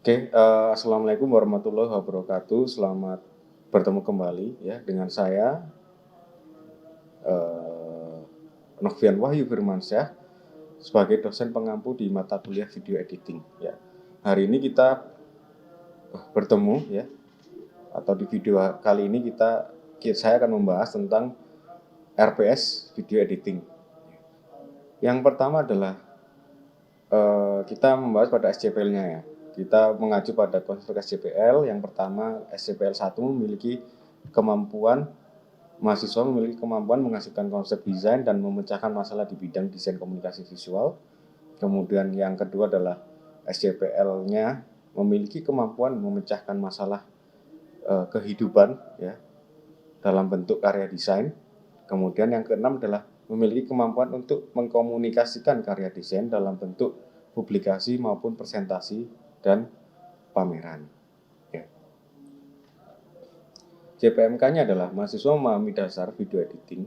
Assalamualaikum warahmatullahi wabarakatuh. Selamat bertemu kembali ya dengan saya eh, Nofrian Wahyu Firmansyah sebagai dosen pengampu di mata kuliah video editing. Ya, hari ini kita bertemu ya, atau di video kali ini saya akan membahas tentang RPS video editing. Yang pertama adalah kita membahas pada SCPL-nya ya. Kita mengacu pada konsep SCPL. Yang pertama, SCPL 1 mahasiswa memiliki kemampuan menghasilkan konsep desain dan memecahkan masalah di bidang desain komunikasi visual. Kemudian yang kedua adalah SCPL-nya memiliki kemampuan memecahkan masalah kehidupan ya dalam bentuk karya desain. Kemudian yang keenam adalah memiliki kemampuan untuk mengkomunikasikan karya desain dalam bentuk publikasi maupun presentasi dan pameran. Ya. JPMK-nya adalah mahasiswa memahami dasar video editing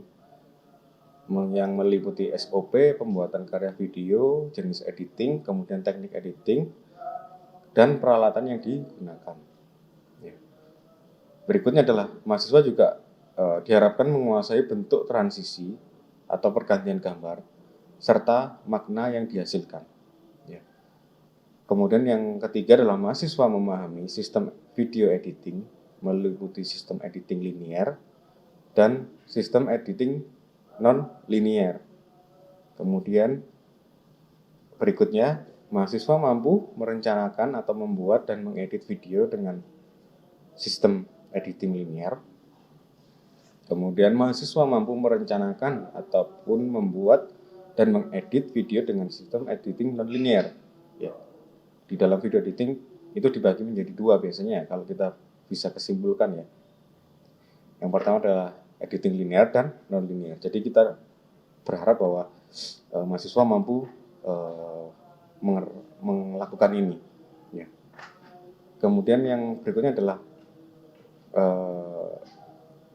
yang meliputi SOP, pembuatan karya video, jenis editing, kemudian teknik editing, dan peralatan yang digunakan. Ya. Berikutnya adalah mahasiswa juga diharapkan menguasai bentuk transisi atau pergantian gambar, serta makna yang dihasilkan. Ya. Kemudian yang ketiga adalah mahasiswa memahami sistem video editing, meliputi sistem editing linear dan sistem editing non-linear. Kemudian berikutnya, mahasiswa mampu merencanakan atau membuat dan mengedit video dengan sistem editing linear. Kemudian mahasiswa mampu merencanakan ataupun membuat dan mengedit video dengan sistem editing non-linear. Ya. Di dalam video editing itu dibagi menjadi dua biasanya kalau kita bisa kesimpulkan ya. Yang pertama adalah editing linear dan non-linear. Jadi kita berharap bahwa mahasiswa mampu melakukan ini. Ya. Kemudian yang berikutnya adalah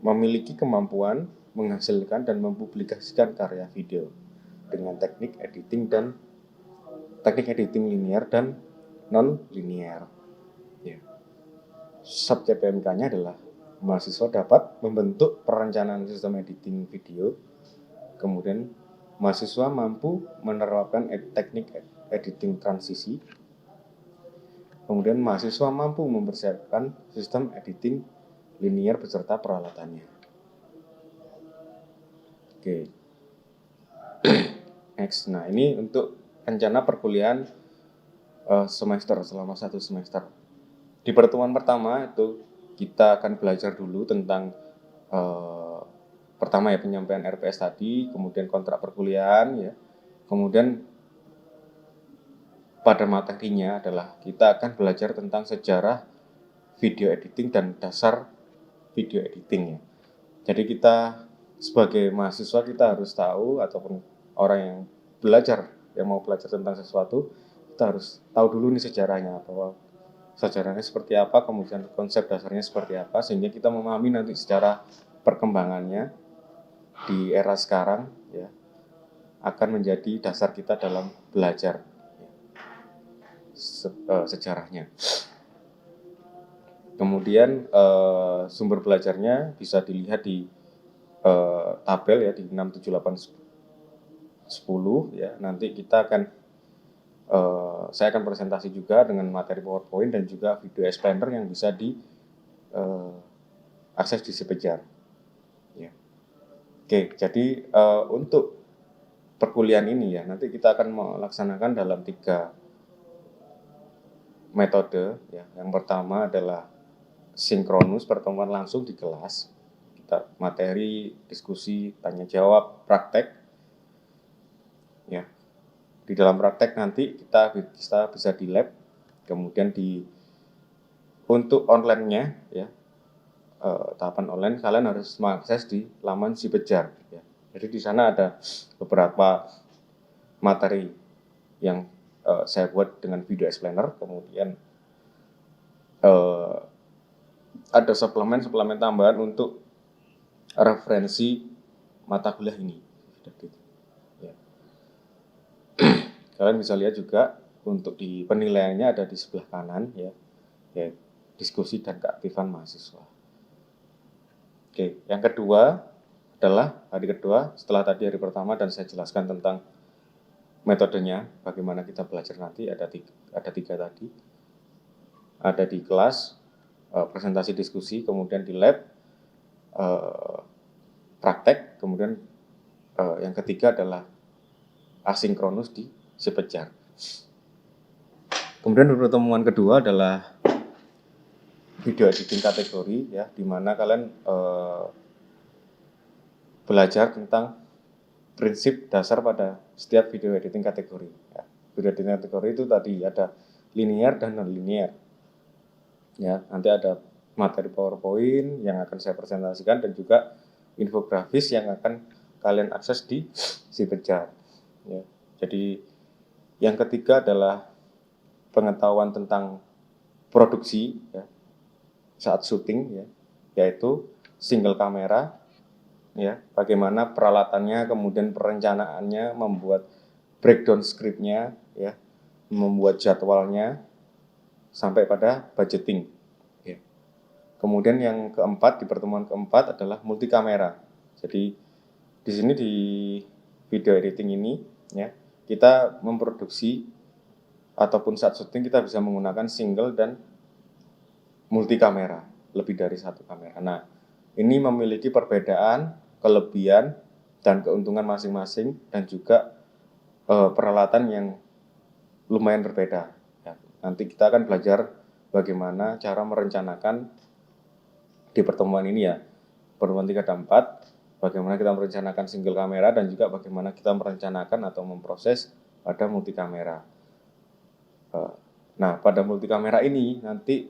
memiliki kemampuan menghasilkan dan mempublikasikan karya video dengan teknik editing linear dan non-linear. Ya. Sub CPMK-nya adalah mahasiswa dapat membentuk perencanaan sistem editing video, kemudian mahasiswa mampu menerapkan teknik editing transisi, kemudian mahasiswa mampu mempersiapkan sistem editing linear beserta peralatannya. Oke. Next. Nah, ini untuk rencana perkuliahan semester selama 1 semester. Di pertemuan pertama itu kita akan belajar dulu tentang pertama ya penyampaian RPS tadi, kemudian kontrak perkuliahan ya. Kemudian pada materinya adalah kita akan belajar tentang sejarah video editing dan dasar video editing ya. Jadi kita sebagai mahasiswa kita harus tahu, ataupun orang yang mau belajar tentang sesuatu, kita harus tahu dulu nih sejarahnya, bahwa sejarahnya seperti apa, kemudian konsep dasarnya seperti apa, sehingga kita memahami nanti secara perkembangannya di era sekarang ya akan menjadi dasar kita dalam belajar sejarahnya. Kemudian sumber belajarnya bisa dilihat di tabel ya di 67810 ya. Nanti kita akan saya akan presentasi juga dengan materi PowerPoint dan juga video explainer yang bisa di akses di Sipejar. Ya. Oke, jadi untuk perkuliahan ini ya nanti kita akan melaksanakan dalam 3 metode ya. Yang pertama adalah sinkronus, pertemuan langsung di kelas. Kita materi, diskusi, tanya jawab, praktek. Ya. Di dalam praktek nanti kita bisa di lab, kemudian untuk online-nya ya tahapan online kalian harus mengakses di laman Sipejar ya. Jadi di sana ada beberapa materi yang saya buat dengan video explainer, kemudian ada suplemen tambahan untuk referensi mata kuliah ini. Ya. Kalian bisa lihat juga untuk di penilaiannya ada di sebelah kanan ya, diskusi dan keaktifan mahasiswa. Oke, yang kedua adalah hari kedua setelah tadi hari pertama dan saya jelaskan tentang metodenya, bagaimana kita belajar nanti ada tiga tadi. Ada di kelas, presentasi diskusi, kemudian di lab, praktek, kemudian yang ketiga adalah asinkronus di Sipejar. Kemudian pertemuan kedua adalah video editing kategori ya, di mana kalian belajar tentang prinsip dasar pada setiap video editing kategori. Ya. Video editing kategori itu tadi ada linear dan non-linear. Ya, nanti ada materi PowerPoint yang akan saya presentasikan dan juga infografis yang akan kalian akses di Sipejar. Ya. Jadi yang ketiga adalah pengetahuan tentang produksi ya, saat syuting ya, yaitu single kamera ya, bagaimana peralatannya, kemudian perencanaannya, membuat breakdown scriptnya ya, membuat jadwalnya sampai pada budgeting ya. Kemudian yang keempat, di pertemuan keempat adalah multi kamera. Jadi di sini di video editing ini ya, kita memproduksi ataupun saat syuting kita bisa menggunakan single dan multi kamera, lebih dari satu kamera. Nah, ini memiliki perbedaan, kelebihan, dan keuntungan masing-masing dan juga peralatan yang lumayan berbeda. Ya, nanti kita akan belajar bagaimana cara merencanakan di pertemuan ini ya, pertemuan 3 dan 4, bagaimana kita merencanakan single kamera dan juga bagaimana kita merencanakan atau memproses pada multi kamera. Nah, pada multi kamera ini nanti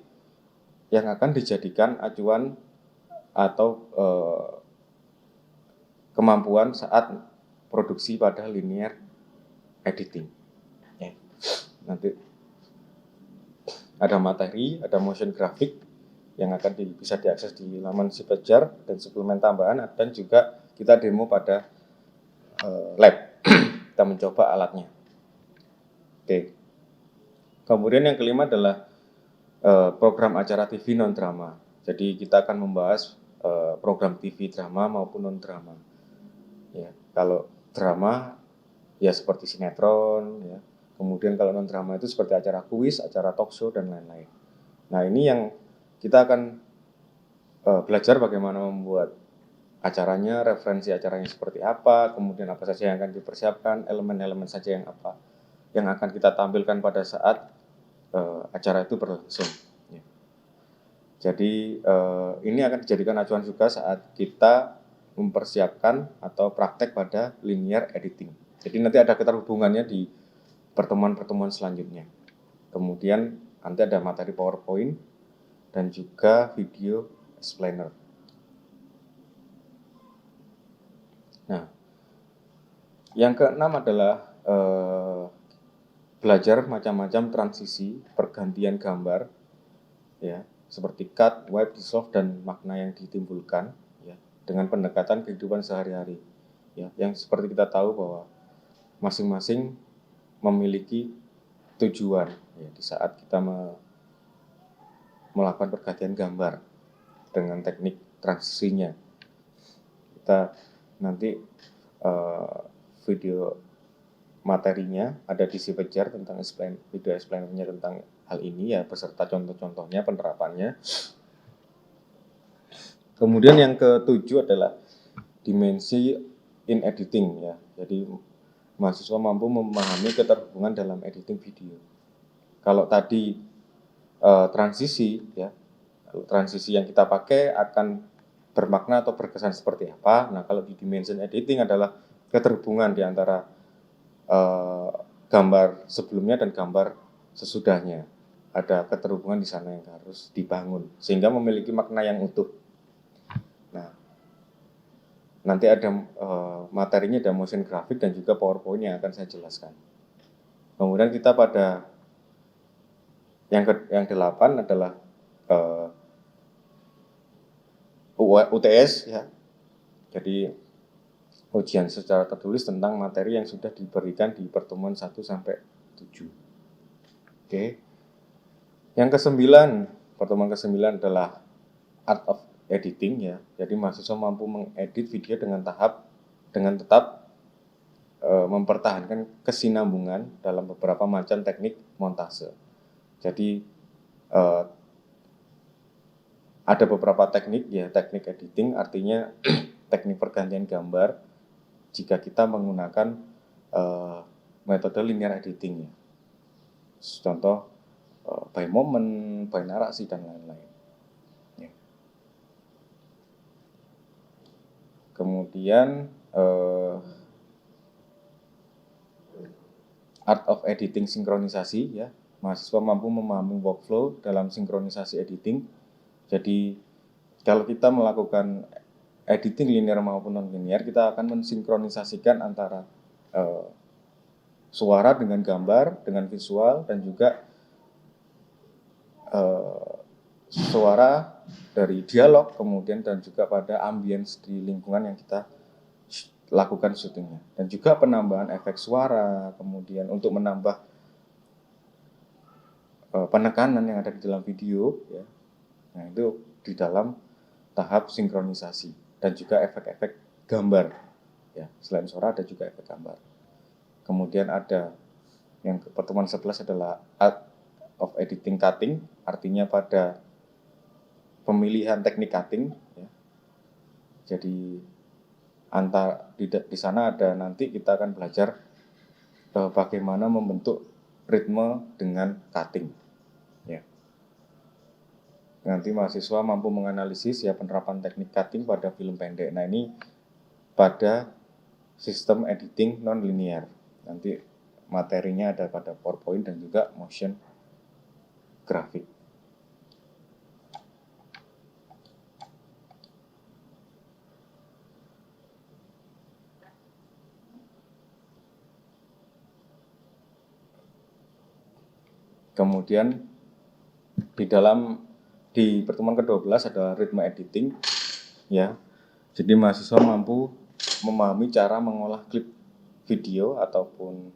yang akan dijadikan acuan atau kemampuan saat produksi pada linear editing. Ya. Nanti ada materi, ada motion graphic yang akan bisa diakses di laman Sipejar dan suplemen tambahan, dan juga kita demo pada lab. Kita mencoba alatnya. Oke. Kemudian yang kelima adalah program acara TV non drama. Jadi kita akan membahas program TV drama maupun non drama. Ya, kalau drama ya seperti sinetron ya. Kemudian kalau non drama itu seperti acara kuis, acara talk show dan lain-lain. Nah, ini yang kita akan belajar bagaimana membuat acaranya, referensi acaranya seperti apa, kemudian apa saja yang akan dipersiapkan, elemen-elemen saja yang apa yang akan kita tampilkan pada saat acara itu berlangsung. Ya. Jadi ini akan dijadikan acuan juga saat kita mempersiapkan atau praktek pada linear editing. Jadi nanti ada keterhubungannya di pertemuan-pertemuan selanjutnya. Kemudian nanti ada materi PowerPoint dan juga video explainer. Nah, yang keenam adalah belajar macam-macam transisi, pergantian gambar, ya, seperti cut, wipe, dissolve, dan makna yang ditimbulkan, ya, dengan pendekatan kehidupan sehari-hari, ya, yang seperti kita tahu bahwa masing-masing memiliki tujuan, ya, di saat kita melakukan pergantian gambar dengan teknik transisinya. Kita nanti video materinya ada di Sipejar tentang video explainernya tentang hal ini ya, beserta contoh-contohnya, penerapannya. Kemudian yang ketujuh adalah dimensi in editing ya. Jadi mahasiswa mampu memahami keterhubungan dalam editing video. Kalau tadi transisi ya, transisi yang kita pakai akan bermakna atau berkesan seperti apa. Nah, kalau di dimension editing adalah keterhubungan di antara gambar sebelumnya dan gambar sesudahnya. Ada keterhubungan di sana yang harus dibangun sehingga memiliki makna yang utuh. Nah, nanti ada materinya, ada motion graphic dan juga PowerPoint yang akan saya jelaskan. Kemudian kita pada yang 8 adalah UTS ya. Jadi ujian secara tertulis tentang materi yang sudah diberikan di pertemuan 1 sampai 7. Oke. Yang kesembilan, pertemuan kesembilan adalah art of editing ya. Jadi mahasiswa mampu mengedit video dengan tetap mempertahankan kesinambungan dalam beberapa macam teknik montase. Jadi ada beberapa teknik ya, teknik editing artinya teknik pergantian gambar jika kita menggunakan metode linear editing ya. Contoh by moment, by narasi dan lain-lain. Ya. Kemudian art of editing sinkronisasi ya. Mahasiswa mampu memahami workflow dalam sinkronisasi editing. Jadi kalau kita melakukan editing linear maupun non-linear, kita akan mensinkronisasikan antara suara dengan gambar, dengan visual, dan juga suara dari dialog, kemudian dan juga pada ambience di lingkungan yang kita lakukan syutingnya. Dan juga penambahan efek suara, kemudian untuk menambah penekanan yang ada di dalam video, ya. Nah itu di dalam tahap sinkronisasi dan juga efek-efek gambar. Ya, selain suara ada juga efek gambar. Kemudian ada yang pertemuan 11 adalah art of editing cutting, artinya pada pemilihan teknik cutting. Ya. Jadi di sana ada nanti kita akan belajar bagaimana membentuk ritme dengan cutting. Ya. Nanti mahasiswa mampu menganalisis ya penerapan teknik cutting pada film pendek. Nah ini pada sistem editing non-linear. Nanti materinya ada pada PowerPoint dan juga motion grafik. Kemudian di pertemuan ke-12 adalah ritme editing ya. Jadi mahasiswa mampu memahami cara mengolah klip video ataupun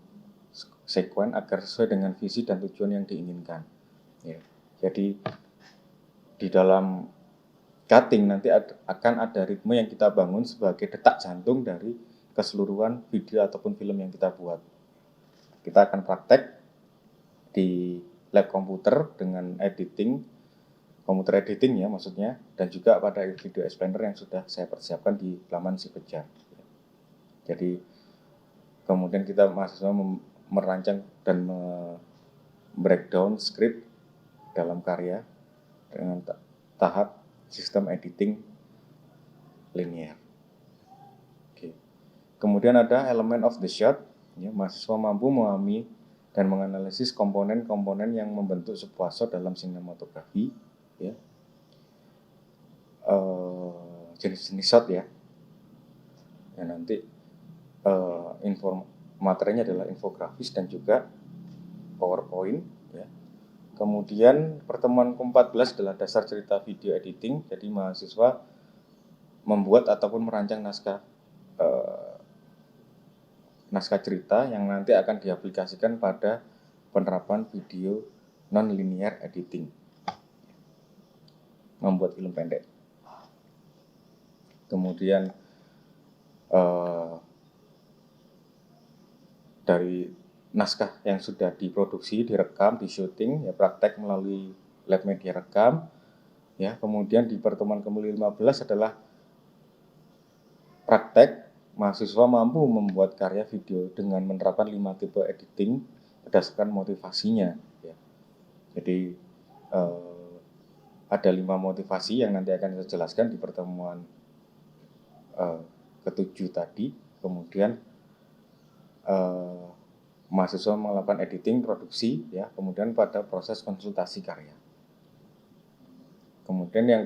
sekuen agar sesuai dengan visi dan tujuan yang diinginkan. Ya. Jadi di dalam cutting nanti akan ada ritme yang kita bangun sebagai detak jantung dari keseluruhan video ataupun film yang kita buat. Kita akan praktek di lab komputer dengan komputer editing ya maksudnya, dan juga pada video explainer yang sudah saya persiapkan di laman Si Kejar. Jadi kemudian kita mahasiswa merancang dan breakdown script dalam karya dengan tahap sistem editing linear. Oke. Kemudian ada elemen of the shot, ya, mahasiswa mampu memahami dan menganalisis komponen-komponen yang membentuk sebuah shot dalam sinematografi, ya. Jenis-jenis shot ya. Ya nanti materinya adalah infografis dan juga PowerPoint, ya. Kemudian pertemuan ke-14 adalah dasar cerita video editing. Jadi mahasiswa membuat ataupun merancang naskah cerita yang nanti akan diaplikasikan pada penerapan video non-linear editing, membuat film pendek. Kemudian dari naskah yang sudah diproduksi, direkam, di-syuting, ya praktek melalui lab media rekam. Ya, kemudian di pertemuan ke-15 adalah praktek. Mahasiswa mampu membuat karya video dengan menerapkan 5 tipe editing berdasarkan motivasinya. Ya. Jadi ada 5 motivasi yang nanti akan saya jelaskan di pertemuan ke-7 tadi. Kemudian mahasiswa melakukan editing, produksi, ya, kemudian pada proses konsultasi karya. Kemudian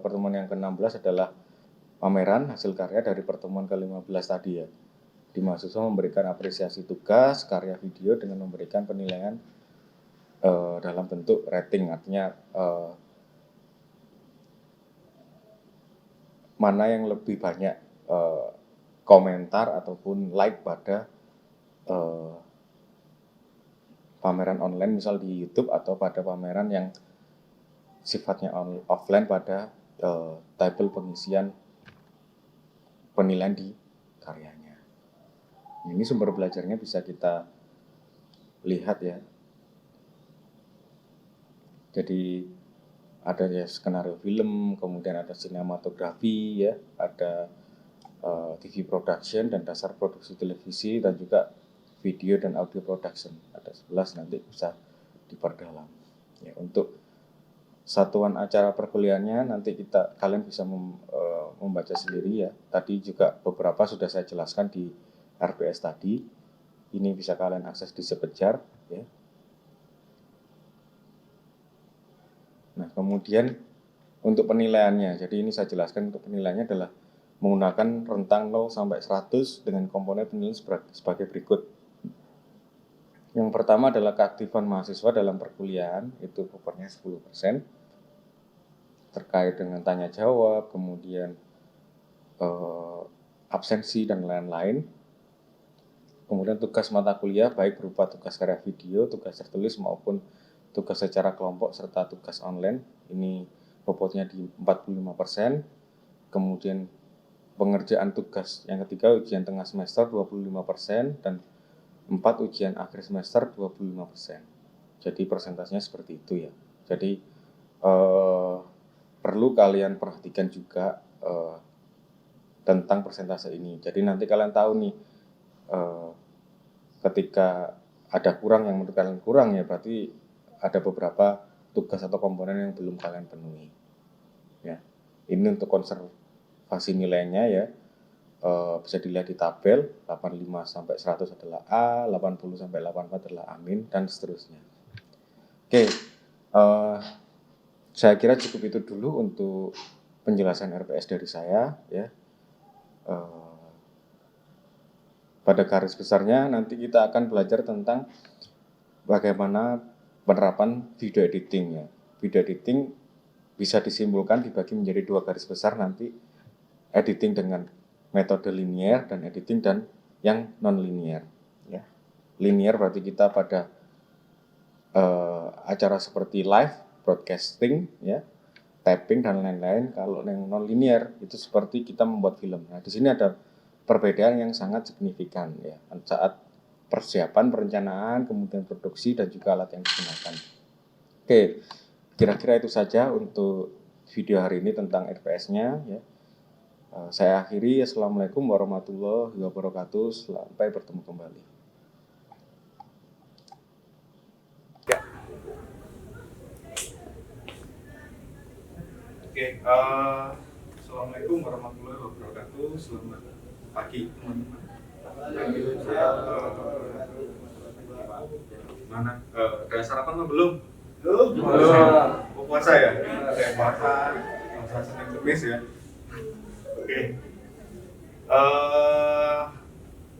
pertemuan yang ke-16 adalah pameran hasil karya dari pertemuan ke-15 tadi ya. Di mahasiswa memberikan apresiasi tugas karya video dengan memberikan penilaian dalam bentuk rating, artinya mana yang lebih banyak komentar ataupun like pada pameran online misal di YouTube atau pada pameran yang sifatnya offline pada tabel pengisian penilaian di karyanya. Ini sumber belajarnya bisa kita lihat ya. Jadi ada ya skenario film, kemudian ada sinematografi ya, ada TV production dan dasar produksi televisi, dan juga video dan audio production. Ada 11, nanti bisa diperdalam. Ya, untuk satuan acara perkuliahannya nanti kalian bisa membaca sendiri ya. Tadi juga beberapa sudah saya jelaskan di RPS tadi. Ini bisa kalian akses di Sepejar ya. Nah, kemudian untuk penilaiannya. Jadi ini saya jelaskan untuk penilaiannya adalah menggunakan rentang 0 sampai 100 dengan komponen penilaian sebagai berikut. Yang pertama adalah keaktifan mahasiswa dalam perkuliahan, itu powernya 10%, terkait dengan tanya jawab, kemudian absensi dan lain-lain. Kemudian tugas mata kuliah baik berupa tugas karya video, tugas tertulis maupun tugas secara kelompok serta tugas online, ini bobotnya di 45%. Kemudian pengerjaan tugas yang ketiga ujian tengah semester 25%, dan 4 ujian akhir semester 25%. Jadi persentasenya seperti itu ya. Jadi perlu kalian perhatikan juga tentang persentase ini. Jadi nanti kalian tahu nih ketika ada kurang yang menurut kalian kurang ya, berarti ada beberapa tugas atau komponen yang belum kalian penuhi. Ya, ini untuk konservasi nilainya ya. Bisa dilihat di tabel, 85 sampai 100 adalah A, 80 sampai 84 adalah amin, dan seterusnya. Oke, saya kira cukup itu dulu untuk penjelasan RPS dari saya ya. Pada garis besarnya nanti kita akan belajar tentang bagaimana penerapan video editing ya. Video editing bisa disimpulkan dibagi menjadi 2 garis besar nanti, editing dengan metode linear dan editing dan yang non-linear ya. Linear berarti kita pada acara seperti live broadcasting ya, tapping dan lain-lain. Kalau yang non-linear itu seperti kita membuat film. Nah, di sini ada perbedaan yang sangat signifikan ya saat persiapan, perencanaan, kemudian produksi dan juga alat yang digunakan. Oke, kira-kira itu saja untuk video hari ini tentang RPS-nya ya. Saya akhiri. Assalamualaikum warahmatullahi wabarakatuh. Sampai bertemu kembali. Ya. Oke, Assalamualaikum warahmatullahi wabarakatuh. Selamat pagi teman-teman. Gimana? Udah sarapan atau belum? Belum. Puasa ya? Puasa Senin Kemis ya. Oke.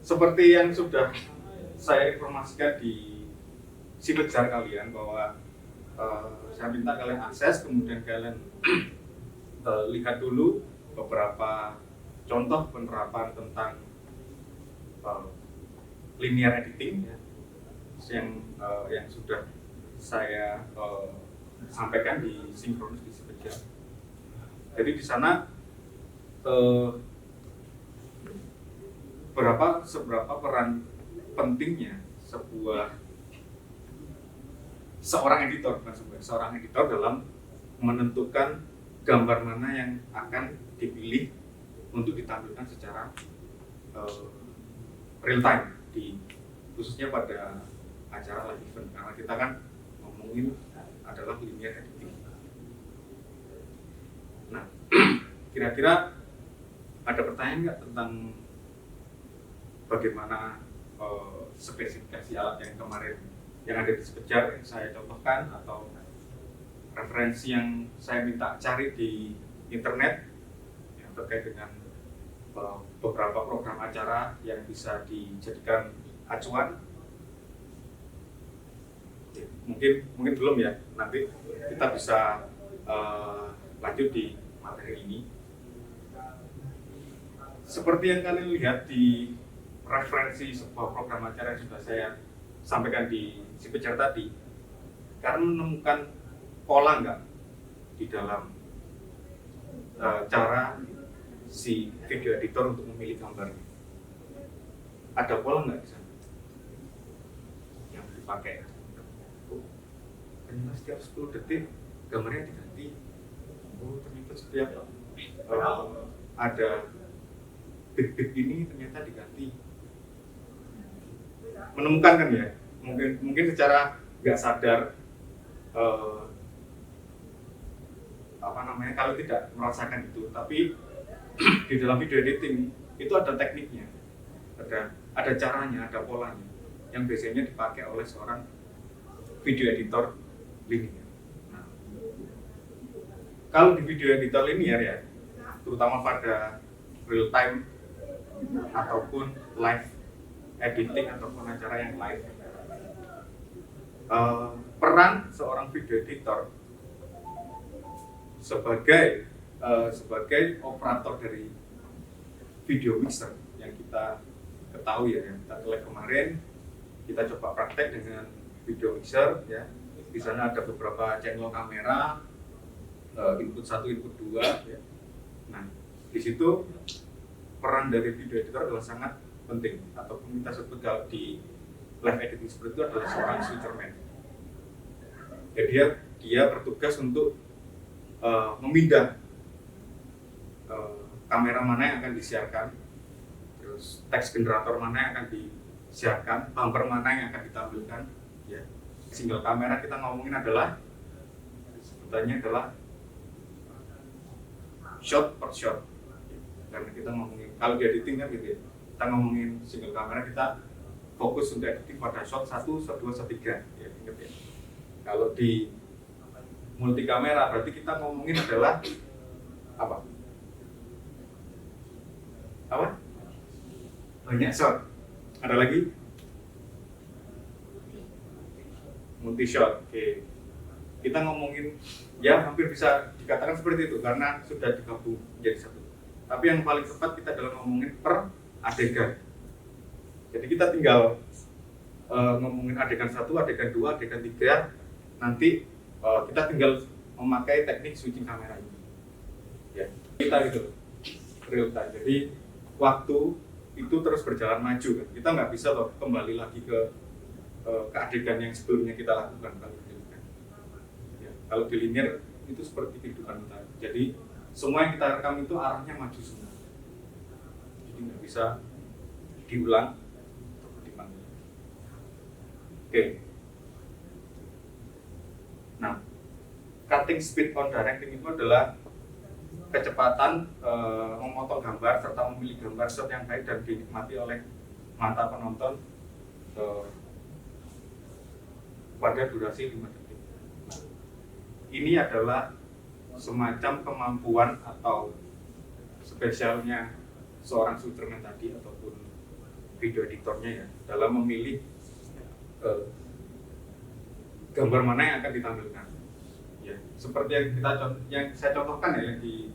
Seperti yang sudah saya informasikan di Sepejar kalian bahwa saya minta kalian akses, kemudian kalian lihat dulu beberapa contoh penerapan tentang linear editing ya, yang sudah saya sampaikan di sinkronus di Sepejar. Jadi di sana seberapa peran pentingnya seorang editor dalam menentukan gambar mana yang akan dipilih untuk ditampilkan secara real time khususnya pada acara live event, karena kita kan ngomongin adalah linear editing. Nah, kira-kira ada pertanyaan nggak tentang bagaimana spesifikasi alat yang kemarin yang ada di Sepejar yang saya contohkan, atau referensi yang saya minta cari di internet yang terkait dengan beberapa program acara yang bisa dijadikan acuan? Mungkin belum ya, nanti kita bisa lanjut di materi ini. Seperti yang kalian lihat di referensi sebuah program acara yang sudah saya sampaikan di si picture tadi, karena menemukan pola nggak di dalam cara si video editor untuk memilih gambarnya. Ada pola nggak di sana yang dipakai? Ternyata setiap 10 detik gambarnya diganti. Oh, ternyata setiap ada bit-bit ini ternyata diganti. Menemukan kan ya, mungkin secara nggak sadar kalau tidak merasakan itu, tapi di dalam video editing itu ada tekniknya, ada caranya, ada polanya yang biasanya dipakai oleh seorang video editor linear. Nah, kalau di video editor linear ya, terutama pada real time ataupun live editing ataupun acara yang live, peran seorang video editor sebagai operator dari video mixer yang kita ketahui ya, yang kita live kemarin, kita coba praktek dengan video mixer ya. Di sana ada beberapa channel kamera, input 1, input 2 ya. Nah, di situ peran dari video editor adalah sangat penting, ataupun kita sebut kalau di live editing seperti itu adalah seorang switcherman. Jadi dia bertugas untuk memindah kamera mana yang akan disiarkan, terus teks generator mana yang akan disiarkan, bumper mana yang akan ditampilkan ya. Single kamera kita ngomongin adalah sebutannya adalah shot per shot, karena kita ngomongin kalau di editing kan gitu ya, kita ngomongin single kamera, kita fokus untuk editing pada shot 1, shot 2, shot 3 ya, ingat ya. Kalau di multi kamera berarti kita ngomongin adalah apa? Banyak shot. Ada lagi? Multi shot. Oke. Kita ngomongin ya hampir bisa dikatakan seperti itu karena sudah digabung menjadi satu. Tapi yang paling tepat kita adalah ngomongin per adegan. Jadi kita tinggal ngomongin adegan 1, adegan 2, adegan 3, nanti kita tinggal memakai teknik switching kamera ini ya, kita gitu real time. Jadi waktu itu terus berjalan maju kan, kita nggak bisa loh kembali lagi ke adegan yang sebelumnya kita lakukan kalau di linear ya. Kalau di linear itu seperti kehidupan kita, jadi semua yang kita rekam itu arahnya maju semua, jadi nggak bisa diulang atau dipanggil. Oke. Nah, cutting speed on directing itu adalah kecepatan memotong gambar serta memilih gambar shot yang baik dan dinikmati oleh mata penonton pada durasi 5 detik. Nah, ini adalah semacam kemampuan atau spesialnya seorang switcherman tadi ataupun video editornya ya, dalam memilih gambar mana yang akan ditampilkan ya, seperti yang saya contohkan ya, yang di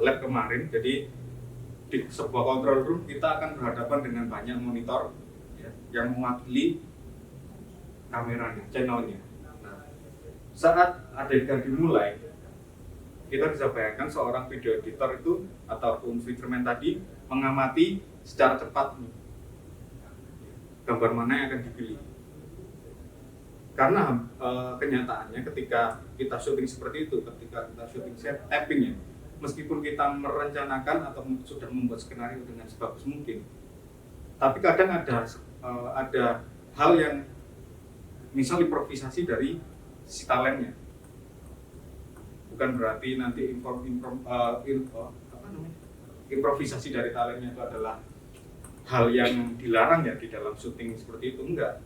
lab kemarin. Jadi di sebuah control room kita akan berhadapan dengan banyak monitor ya, yang mewakili kameranya, channelnya. Nah, saat adegan dimulai, kita bisa bayangkan seorang video editor itu ataupun switcherman tadi mengamati secara cepat gambar mana yang akan dipilih. Karena kenyataannya ketika kita syuting seperti itu, ketika kita syuting set tapping ya, meskipun kita merencanakan atau sudah membuat skenario dengan sebagus mungkin, tapi kadang ada hal yang misal improvisasi dari si talentnya. Bukan berarti nanti improvisasi dari talentnya itu adalah hal yang dilarang ya di dalam syuting seperti itu, enggak.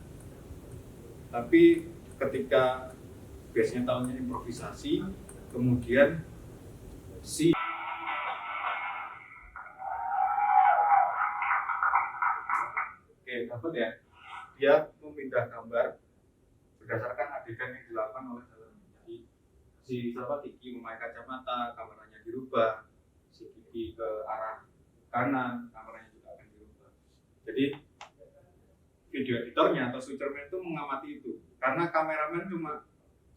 Tapi ketika biasanya talentnya improvisasi, kemudian si dapat ya, dia memindah gambar berdasarkan adegan yang dilakukan oleh talent. Jadi si Kiki memakai kacamata, kameranya dirubah, si Kiki ke arah kanan, kameranya juga akan dirubah. Jadi video editornya atau switcherman itu mengamati itu, karena kameramen cuma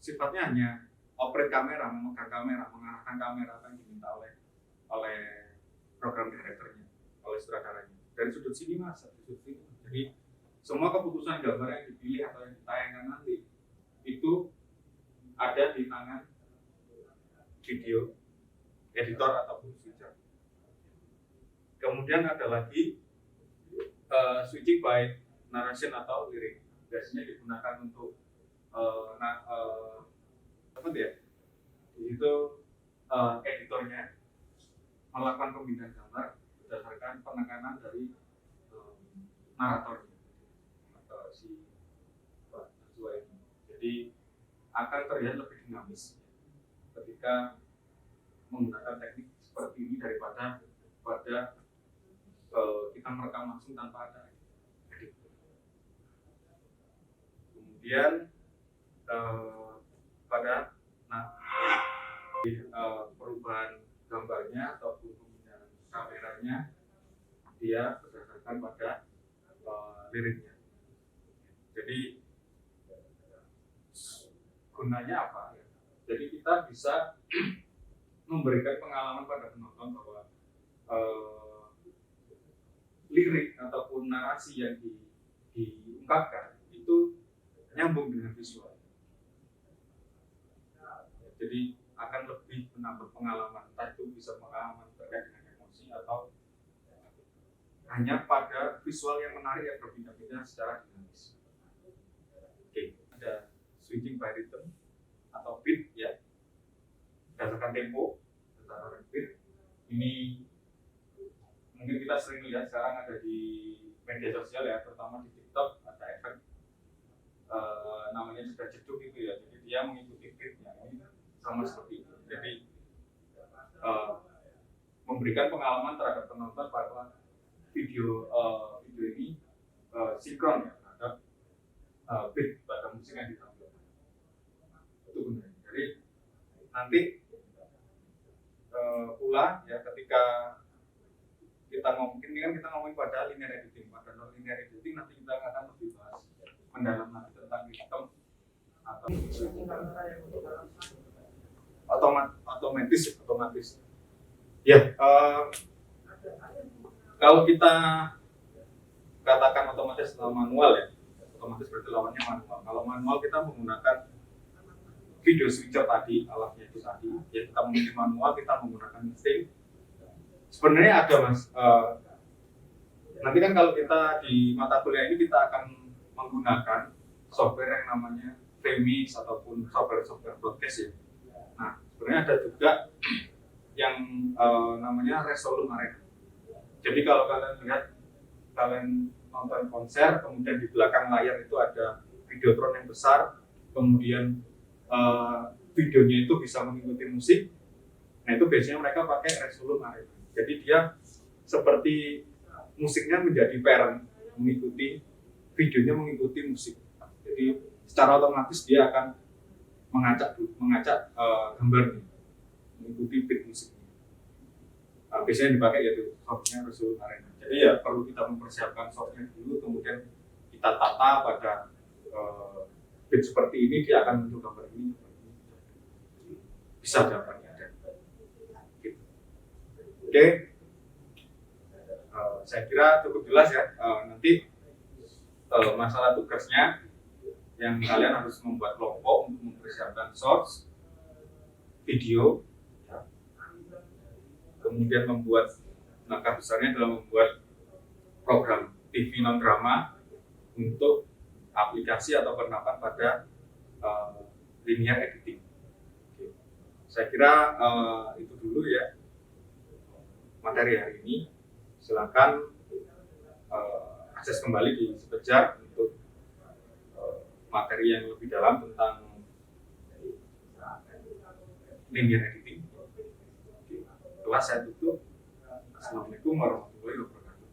sifatnya hanya operate kamera, memegang kamera, mengarahkan kamera apa yang diminta oleh program directornya, oleh sutradaranya. Dari sudut sini mas, dari sudut sini. Jadi semua keputusan gambar yang dipilih atau yang ditayangkan nanti itu ada di tangan video editor ataupun switcher. Kemudian ada lagi switching by narration atau lirik. Biasanya digunakan untuk apa ya? Di situ editornya melakukan pembinaan gambar berdasarkan penekanan dari naratornya atau si Najwa ini. Jadi akan terlihat lebih dinamis ketika menggunakan teknik seperti ini daripada kita merekam langsung tanpa ada edit. Kemudian pada perubahan gambarnya ataupun pembinaan kameranya dia berdasarkan pada liriknya. Jadi gunanya apa? Jadi kita bisa memberikan pengalaman pada penonton bahwa lirik ataupun narasi yang diungkapkan itu nyambung dengan visual. Jadi akan lebih menambah pengalaman, entah itu bisa pengalaman terkait dengan emosi atau hanya pada visual yang menarik yang berbeda-beda secara dinamis. Oke, ada switching by rhythm atau beat ya, berdasarkan tempo, berdasarkan beat. Ini mungkin kita sering lihat sekarang ada di media sosial ya, terutama di TikTok ada efek namanya sudah jeduk itu ya, jadi dia mengikuti beatnya. Ini sama seperti itu. Jadi memberikan pengalaman terhadap penonton bahwa video ini sinkron ya terhadap beat pada musik yang ditampilkan. Itu benar. Jadi nanti pula ya ketika kita ngomongin, ini kan kita ngomongin pada linear editing, pada non linear editing nanti kita akan lebih bahas mendalam nanti tentang rhythm atau otomatis. Ya, kalau kita katakan otomatis atau manual ya, otomatis berarti lawannya manual. Kalau manual kita menggunakan video switcher tadi, alatnya itu tadi, ya kita memilih manual, kita menggunakan insting. Sebenarnya ada mas, nanti kan kalau kita di mata kuliah ini kita akan menggunakan software yang namanya Vmix ataupun software broadcast ya. Nah sebenarnya ada juga yang namanya Resolum Arena. Jadi kalau kalian lihat, kalian nonton konser, kemudian di belakang layar itu ada videotron yang besar, kemudian videonya itu bisa mengikuti musik. Nah itu biasanya mereka pakai Resolum Arena. Jadi dia seperti musiknya menjadi parent, mengikuti videonya, mengikuti musik. Jadi secara otomatis dia akan mengacak gambarnya, mengikuti beat musiknya. Biasanya dipakai yaitu software Resolum Arena. Jadi ya perlu kita mempersiapkan software dulu, kemudian kita tata pada beat seperti ini, dia akan muncul gambar ini. Bisa dapatnya ada. Oke, saya kira cukup jelas ya. Nanti masalah tugasnya yang kalian harus membuat kelompok untuk mempersiapkan source video, ya. Kemudian membuat langkah besarnya adalah membuat program TV non drama untuk aplikasi atau penampakan pada linear editing. Oke. Saya kira itu dulu ya materi hari ini. Silakan akses kembali di Sepejar untuk materi yang lebih dalam tentang linear editing. Kelas saya tutup. Assalamualaikum warahmatullahi wabarakatuh.